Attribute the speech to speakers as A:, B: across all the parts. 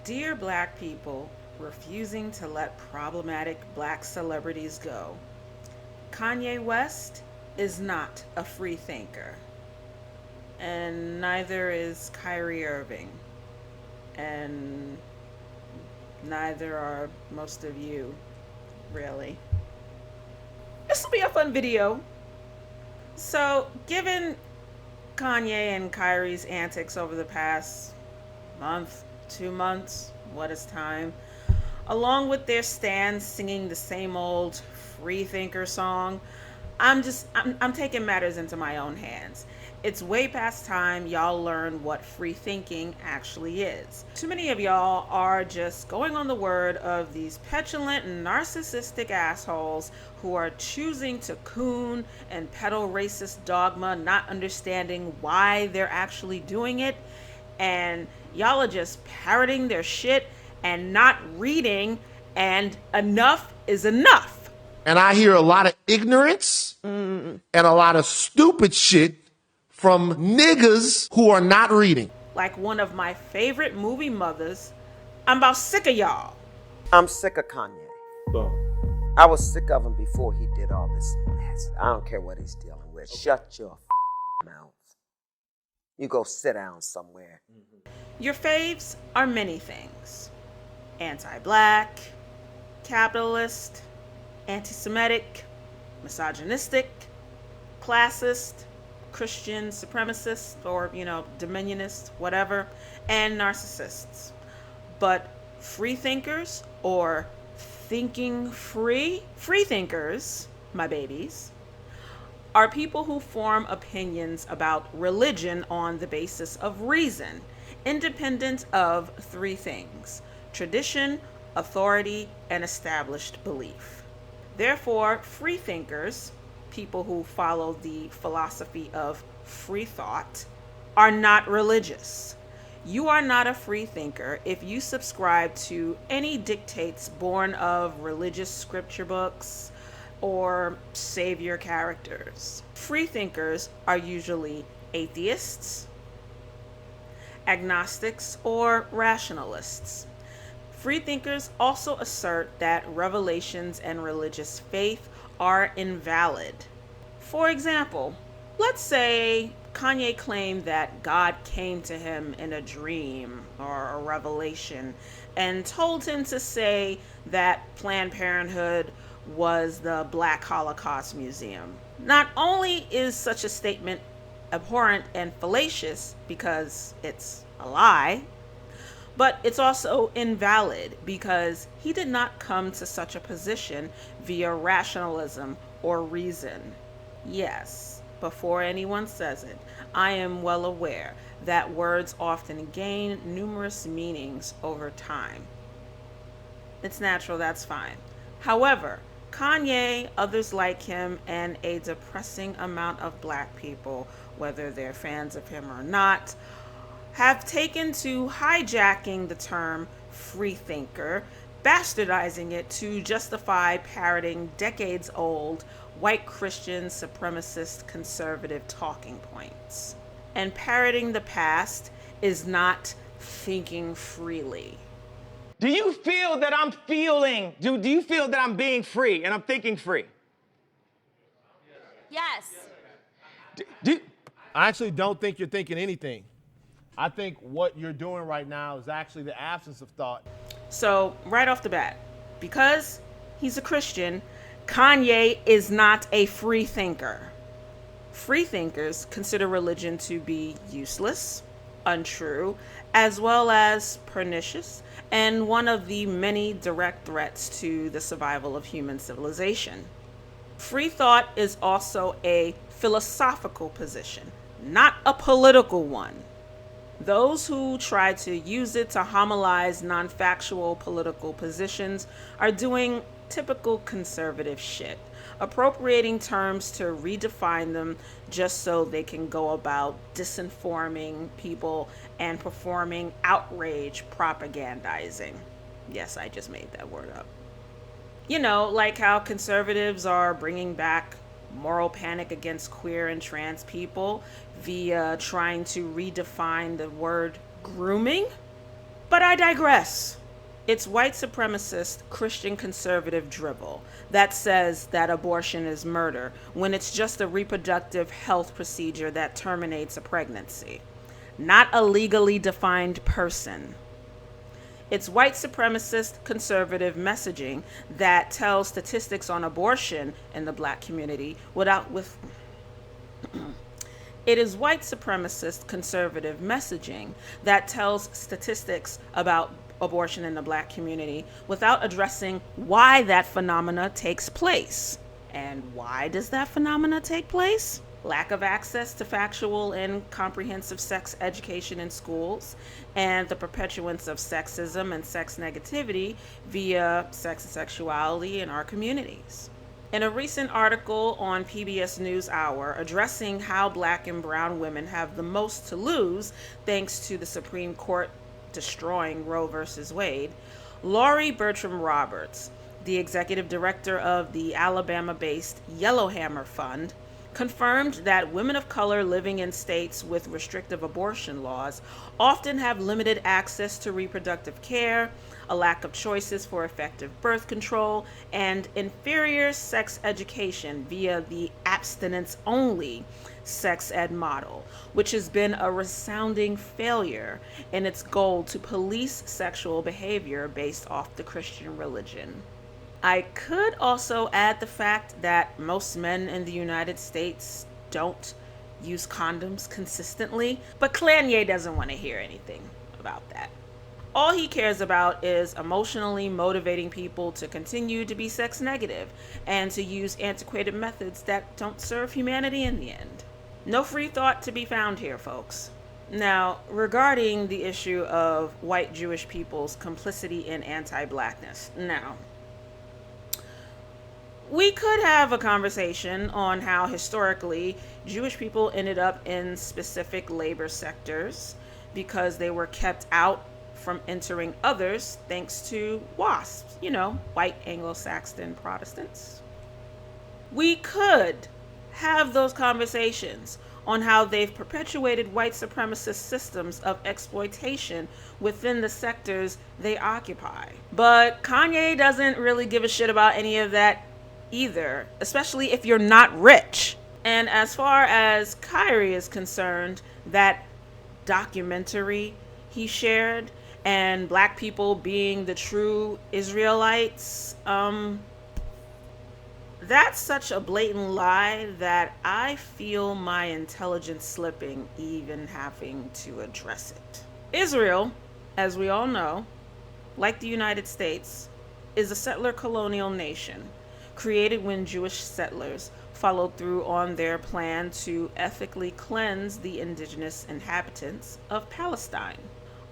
A: Dear Black people refusing to let problematic Black celebrities go, Kanye West is not a free thinker, and neither is Kyrie Irving, and neither are most of you, really. This will be a fun video. So, given Kanye and Kyrie's antics over the past month, 2 months, what is time, along with their stands singing the same old Freethinker song, I'm taking matters into my own hands. It's way past time y'all learn what free thinking actually is. Too many of y'all are just going on the word of these petulant and narcissistic assholes who are choosing to coon and peddle racist dogma, not understanding why they're actually doing it. And y'all are just parroting their shit and not reading, and enough is enough.
B: And I hear a lot of ignorance and a lot of stupid shit from niggas who are not reading.
A: Like one of my favorite movie mothers, I'm about sick of y'all.
C: I'm sick of Kanye. I was sick of him before he did all this mess. I don't care what he's dealing with. Shut your mouth. You go sit down somewhere.
A: Your faves are many things: anti-Black, capitalist, anti-Semitic, misogynistic, classist, Christian supremacist, or, dominionist, whatever, and narcissists. But freethinkers, or thinking free, freethinkers, my babies, are people who form opinions about religion on the basis of reason, independent of three things: tradition, authority, and established belief. Therefore, freethinkers, people who follow the philosophy of free thought, are not religious. You are not a free thinker if you subscribe to any dictates born of religious scripture books or savior characters. Free thinkers are usually atheists, agnostics, or rationalists. Freethinkers also assert that revelations and religious faith are invalid. For example, let's say Kanye claimed that God came to him in a dream or a revelation and told him to say that Planned Parenthood was the Black Holocaust Museum. Not only is such a statement abhorrent and fallacious because it's a lie, but it's also invalid because he did not come to such a position via rationalism or reason. Yes, before anyone says it, I am well aware that words often gain numerous meanings over time. It's natural, that's fine. However, Kanye, others like him, and a depressing amount of Black people, whether they're fans of him or not, have taken to hijacking the term freethinker, bastardizing it to justify parroting decades-old white Christian supremacist conservative talking points. And parroting the past is not thinking freely.
D: Do you feel that I'm feeling, do you feel that I'm being free and I'm thinking free?
E: Yes.
B: I actually don't think you're thinking anything. I think what you're doing right now is actually the absence of thought.
A: So, right off the bat, because he's a Christian, Kanye is not a free thinker. Free thinkers consider religion to be useless, untrue, as well as pernicious, and one of the many direct threats to the survival of human civilization. Free thought is also a philosophical position, not a political one. Those who try to use it to homilize non-factual political positions are doing typical conservative shit, appropriating terms to redefine them just so they can go about disinforming people and performing outrage propagandizing. Yes, I just made that word up. You know, like how conservatives are bringing back moral panic against queer and trans people via trying to redefine the word grooming. But I digress. It's white supremacist Christian conservative drivel that says that abortion is murder when it's just a reproductive health procedure that terminates a pregnancy, not a legally defined person. It's white supremacist conservative messaging that tells statistics on abortion in the black community It is white supremacist conservative messaging that tells statistics about abortion in the black community without addressing why that phenomena takes place. And why does that phenomena take place? Lack of access to factual and comprehensive sex education in schools, and the perpetuance of sexism and sex negativity via sex and sexuality in our communities. In a recent article on PBS NewsHour addressing how black and brown women have the most to lose thanks to the Supreme Court destroying Roe v. Wade, Laurie Bertram Roberts, the executive director of the Alabama-based Yellowhammer Fund, confirmed that women of color living in states with restrictive abortion laws often have limited access to reproductive care, a lack of choices for effective birth control, and inferior sex education via the abstinence-only sex ed model, which has been a resounding failure in its goal to police sexual behavior based off the Christian religion. I could also add the fact that most men in the United States don't use condoms consistently, but Kanye doesn't want to hear anything about that. All he cares about is emotionally motivating people to continue to be sex negative and to use antiquated methods that don't serve humanity in the end. No free thought to be found here, folks. Now, regarding the issue of white Jewish people's complicity in anti-blackness. Now, we could have a conversation on how historically Jewish people ended up in specific labor sectors because they were kept out from entering others thanks to WASPs, white Anglo-Saxon Protestants. We could have those conversations on how they've perpetuated white supremacist systems of exploitation within the sectors they occupy. But Kanye doesn't really give a shit about any of that either, especially if you're not rich. And as far as Kyrie is concerned, that documentary he shared and black people being the true Israelites, that's such a blatant lie that I feel my intelligence slipping even having to address it. Israel, as we all know, like the United States, is a settler colonial nation created when Jewish settlers followed through on their plan to ethically cleanse the indigenous inhabitants of Palestine.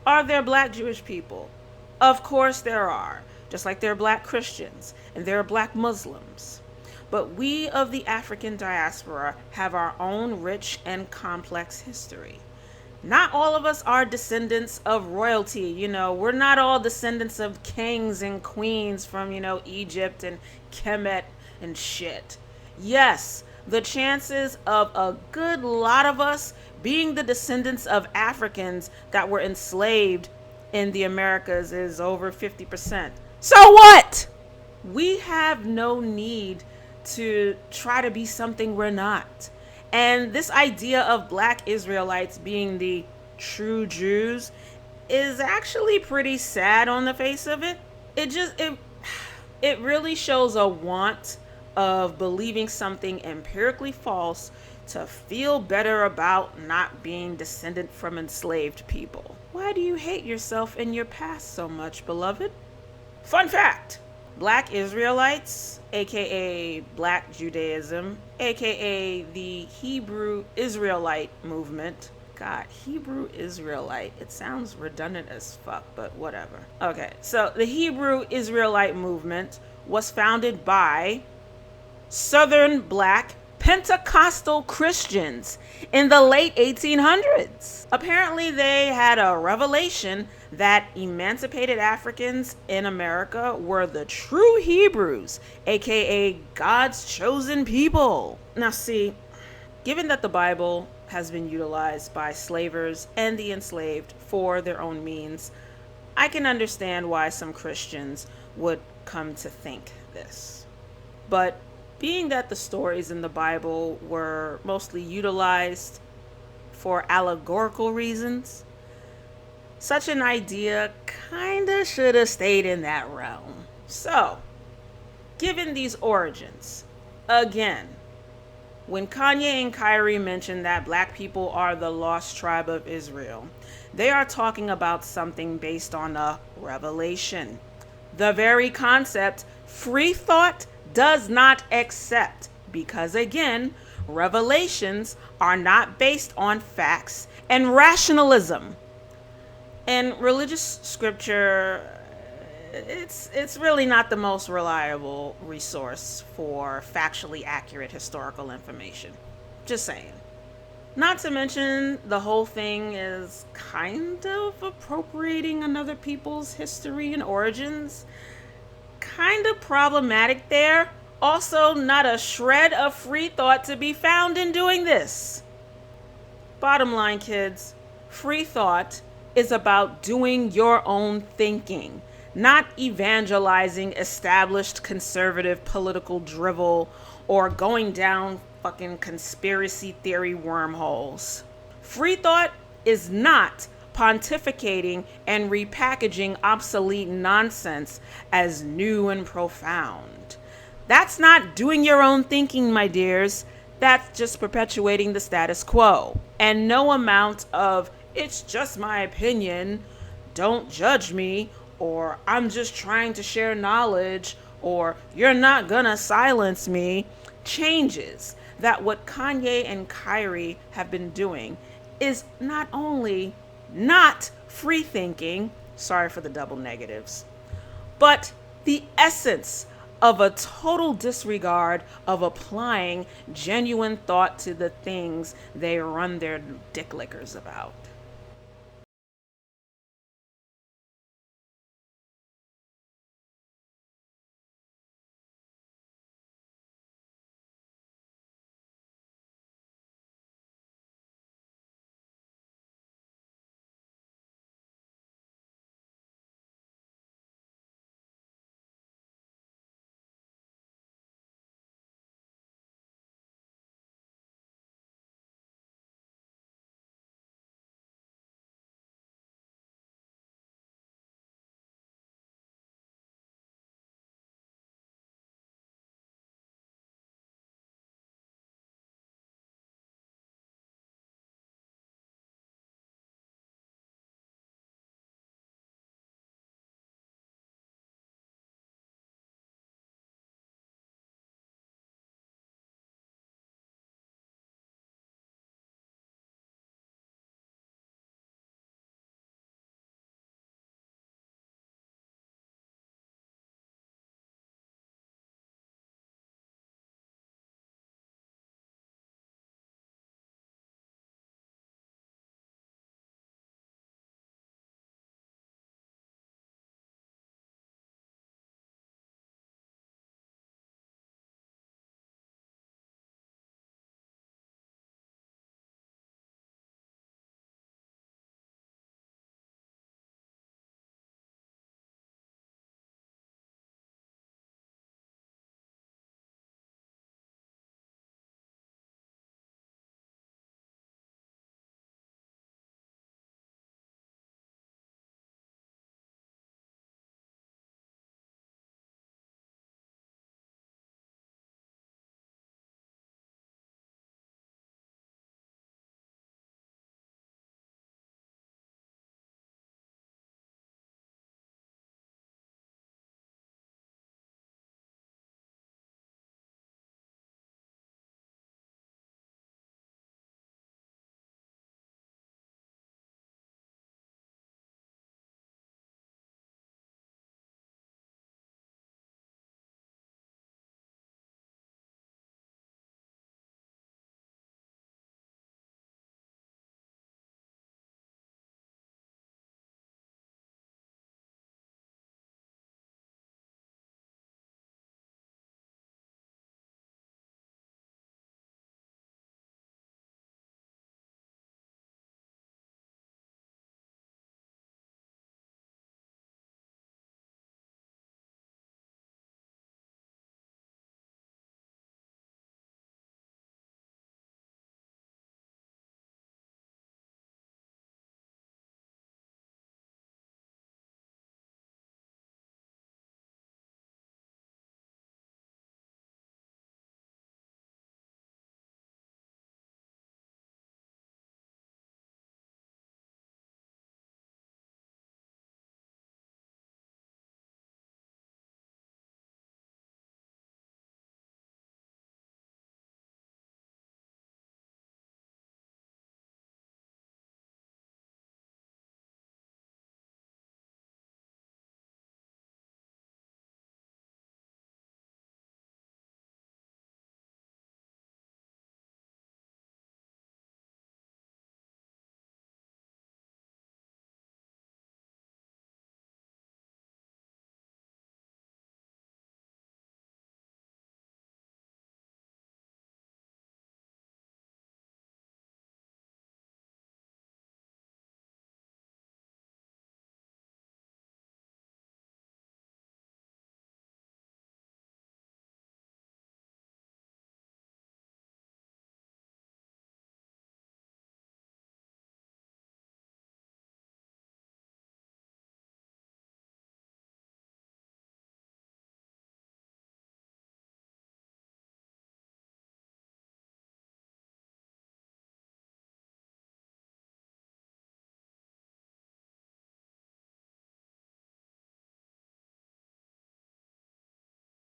A: Are there black Jewish people? Of course there are, just like there are black Christians and there are black Muslims. But we of the African diaspora have our own rich and complex history. Not all of us are descendants of royalty, we're not all descendants of kings and queens from, Egypt and Kemet and shit. Yes, the chances of a good lot of us being the descendants of Africans that were enslaved in the Americas is over 50%. So what? We have no need to try to be something we're not. And this idea of black Israelites being the true Jews is actually pretty sad on the face of it. It really shows a want of believing something empirically false to feel better about not being descendant from enslaved people. Why do you hate yourself and your past so much, beloved? Fun fact. Black Israelites, aka Black Judaism, aka the Hebrew Israelite movement. God, Hebrew Israelite. It sounds redundant as fuck, but whatever. Okay, so the Hebrew Israelite movement was founded by Southern Black Pentecostal Christians in the late 1800s. Apparently, they had a revelation that emancipated Africans in America were the true Hebrews, aka God's chosen people. Now see, given that the Bible has been utilized by slavers and the enslaved for their own means, I can understand why some Christians would come to think this. But being that the stories in the Bible were mostly utilized for allegorical reasons, such an idea kinda should have stayed in that realm. So, given these origins, again, when Kanye and Kyrie mention that black people are the lost tribe of Israel, they are talking about something based on a revelation. The very concept Freethought does not accept, because again, revelations are not based on facts and rationalism. And religious scripture, it's really not the most reliable resource for factually accurate historical information. Just saying. Not to mention, the whole thing is kind of appropriating another people's history and origins. Kind of problematic there. Also, not a shred of free thought to be found in doing this. Bottom line, kids, free thought is about doing your own thinking, not evangelizing established conservative political drivel or going down fucking conspiracy theory wormholes. Free thought is not pontificating and repackaging obsolete nonsense as new and profound. That's not doing your own thinking, my dears. That's just perpetuating the status quo. And no amount of, it's just my opinion, don't judge me, or I'm just trying to share knowledge, or you're not gonna silence me, changes that what Kanye and Kyrie have been doing is not only not free thinking, sorry for the double negatives, but the essence of a total disregard of applying genuine thought to the things they run their dick lickers about.